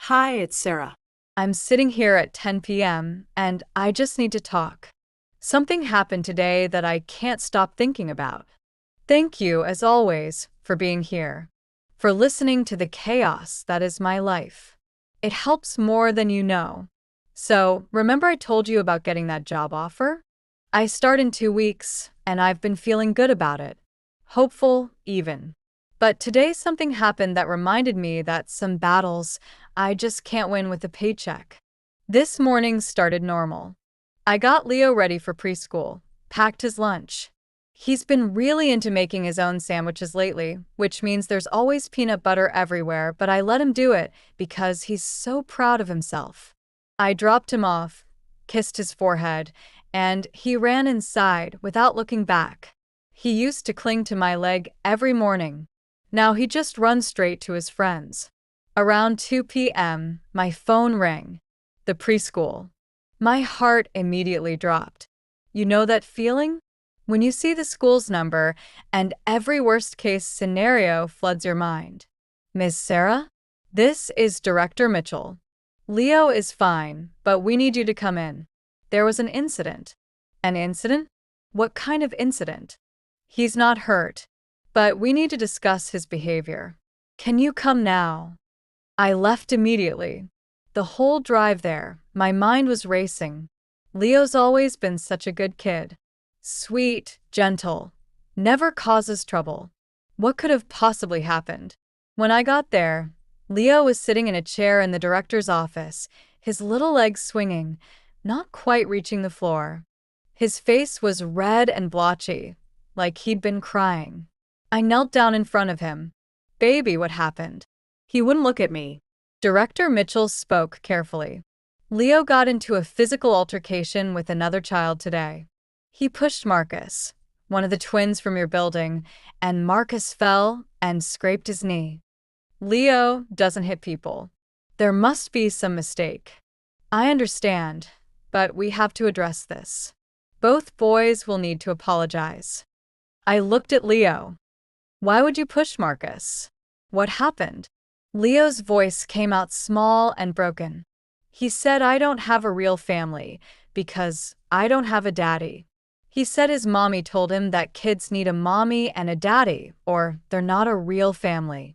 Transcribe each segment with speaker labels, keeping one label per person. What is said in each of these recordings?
Speaker 1: Hi, it's Sarah. I'm sitting here at 10 p.m. and I just need to talk. Something happened today that I can't stop thinking about. Thank you, as always, for being here, for listening to the chaos that is my life. It helps more than you know. So, remember I told you about getting that job offer? I start in 2 weeks, and I've been feeling good about it. Hopeful, even. But today something happened that reminded me that some battles I just can't win with a paycheck. This morning started normal. I got Leo ready for preschool, packed his lunch. He's been really into making his own sandwiches lately, which means there's always peanut butter everywhere, but I let him do it because he's so proud of himself. I dropped him off, kissed his forehead, and he ran inside without looking back. He used to cling to my leg every morning. Now he just runs straight to his friends. Around 2 p.m., my phone rang. The preschool. My heart immediately dropped. You know that feeling? When you see the school's number and every worst-case scenario floods your mind. Miss Sarah? This is Director Mitchell. Leo is fine, but we need you to come in. There was an incident. An incident? What kind of incident? He's not hurt, but we need to discuss his behavior. Can you come now? I left immediately. The whole drive there, my mind was racing. Leo's always been such a good kid. Sweet, gentle, never causes trouble. What could have possibly happened? When I got there, Leo was sitting in a chair in the director's office, his little legs swinging, not quite reaching the floor. His face was red and blotchy, like he'd been crying. I knelt down in front of him. Baby, what happened? He wouldn't look at me. Director Mitchell spoke carefully. Leo got into a physical altercation with another child today. He pushed Marcus, one of the twins from your building, and Marcus fell and scraped his knee. Leo doesn't hit people. There must be some mistake. I understand, but we have to address this. Both boys will need to apologize. I looked at Leo. Why would you push Marcus? What happened? Leo's voice came out small and broken. He said I don't have a real family because I don't have a daddy. He said his mommy told him that kids need a mommy and a daddy or they're not a real family.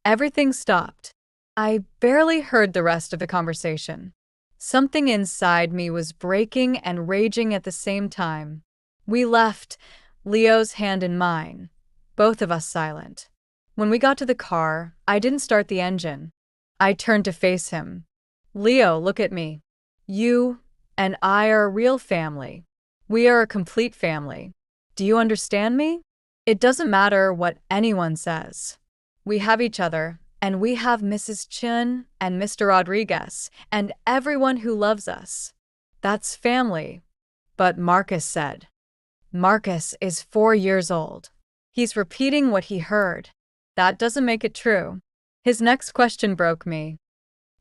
Speaker 1: Everything stopped. I barely heard the rest of the conversation. Something inside me was breaking and raging at the same time. We left, Leo's hand in mine, both of us silent. When we got to the car, I didn't start the engine. I turned to face him. Leo, look at me. You and I are a real family. We are a complete family. Do you understand me? It doesn't matter what anyone says. We have each other, and we have Mrs. Chen and Mr. Rodriguez, and everyone who loves us. That's family. But Marcus said. Marcus is 4 years old. He's repeating what he heard. That doesn't make it true. His next question broke me.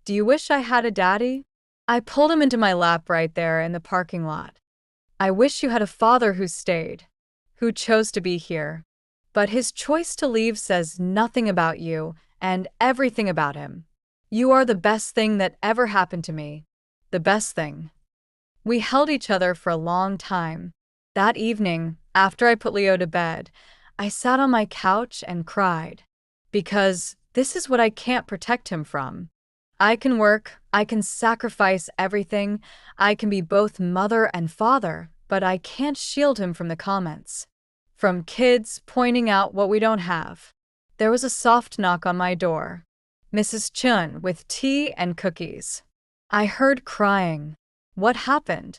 Speaker 1: Do you wish I had a daddy? I pulled him into my lap right there in the parking lot. I wish you had a father who stayed, who chose to be here. But his choice to leave says nothing about you and everything about him. You are the best thing that ever happened to me. The best thing. We held each other for a long time. That evening, after I put Leo to bed, I sat on my couch and cried. Because this is what I can't protect him from. I can work, I can sacrifice everything, I can be both mother and father, but I can't shield him from the comments. From kids pointing out what we don't have. There was a soft knock on my door. Mrs. Chen with tea and cookies. I heard crying. What happened?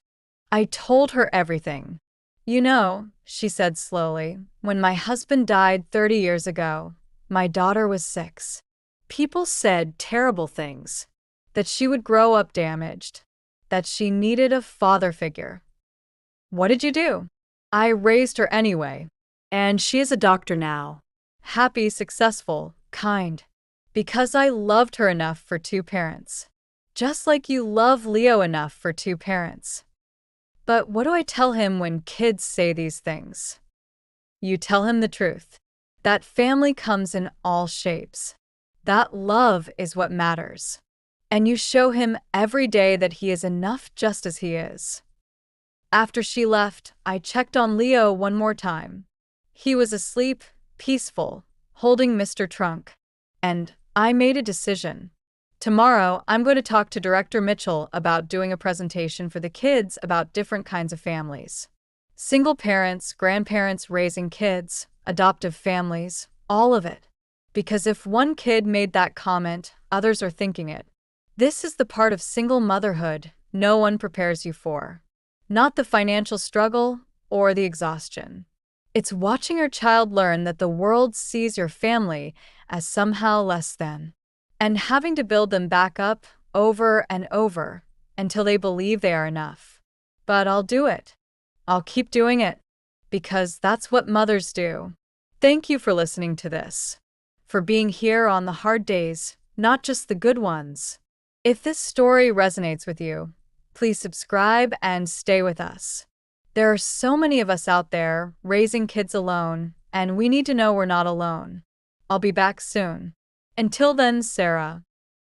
Speaker 1: I told her everything. You know, she said slowly, when my husband died 30 years ago, my daughter was 6. People said terrible things. That she would grow up damaged. That she needed a father figure. What did you do? I raised her anyway. And she is a doctor now. Happy, successful, kind. Because I loved her enough for 2 parents. Just like you love Leo enough for 2 parents. But what do I tell him when kids say these things? You tell him the truth. That family comes in all shapes. That love is what matters. And you show him every day that he is enough just as he is. After she left, I checked on Leo one more time. He was asleep, peaceful, holding Mr. Trunk. And I made a decision. Tomorrow, I'm going to talk to Director Mitchell about doing a presentation for the kids about different kinds of families. Single parents, grandparents raising kids, adoptive families, all of it. Because if one kid made that comment, others are thinking it. This is the part of single motherhood no one prepares you for. Not the financial struggle or the exhaustion. It's watching your child learn that the world sees your family as somehow less than, and having to build them back up over and over until they believe they are enough. But I'll do it. I'll keep doing it, because that's what mothers do. Thank you for listening to this, for being here on the hard days, not just the good ones. If this story resonates with you, please subscribe and stay with us. There are so many of us out there raising kids alone, and we need to know we're not alone. I'll be back soon. Until then, Sarah.